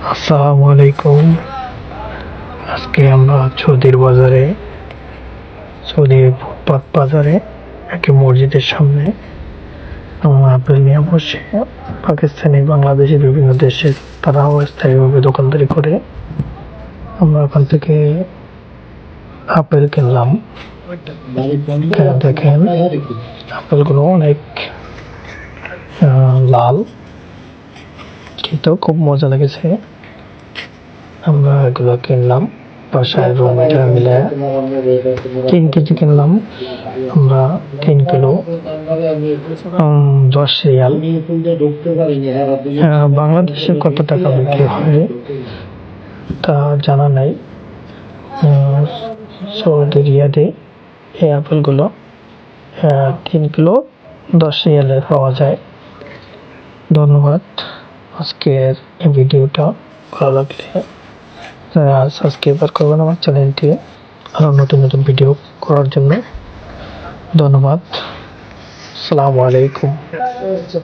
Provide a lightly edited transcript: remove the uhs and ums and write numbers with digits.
আসসালামু আলাইকুম। আজকে আমরা সৌদির ফুটপাত বাজারে একটি মসজিদের সামনে আমরা আপেল নিয়ে বসে পাকিস্তানি বাংলাদেশি বিভিন্ন দেশের তারাও স্থায়ীভাবে দোকানদারি করে। আমরা ওখান থেকে আপেল কিনলাম। দেখেন আপেলগুলো অনেক লাল, খেতেও খুব মজা লেগেছে। আমরা এগুলো কিনলাম, বাসায় রুমমেটরা মিলে 3 কেজি কিনলাম আমরা। 3 কিলো 10 রিয়াল। বাংলাদেশে কত টাকা বিক্রি হয় তা জানা নাই। সৌদি রিয়াদে এই আপেলগুলো 3 কিলো 10 রিয়ালে পাওয়া যায়। ধন্যবাদ। আজকের এই ভিডিওটা ভালো লাগলে সাবস্ক্রাইব করবেন আমার চ্যানেলটি, আরও নতুন নতুন ভিডিও করার জন্য। ধন্যবাদ। আসসালামু আলাইকুম।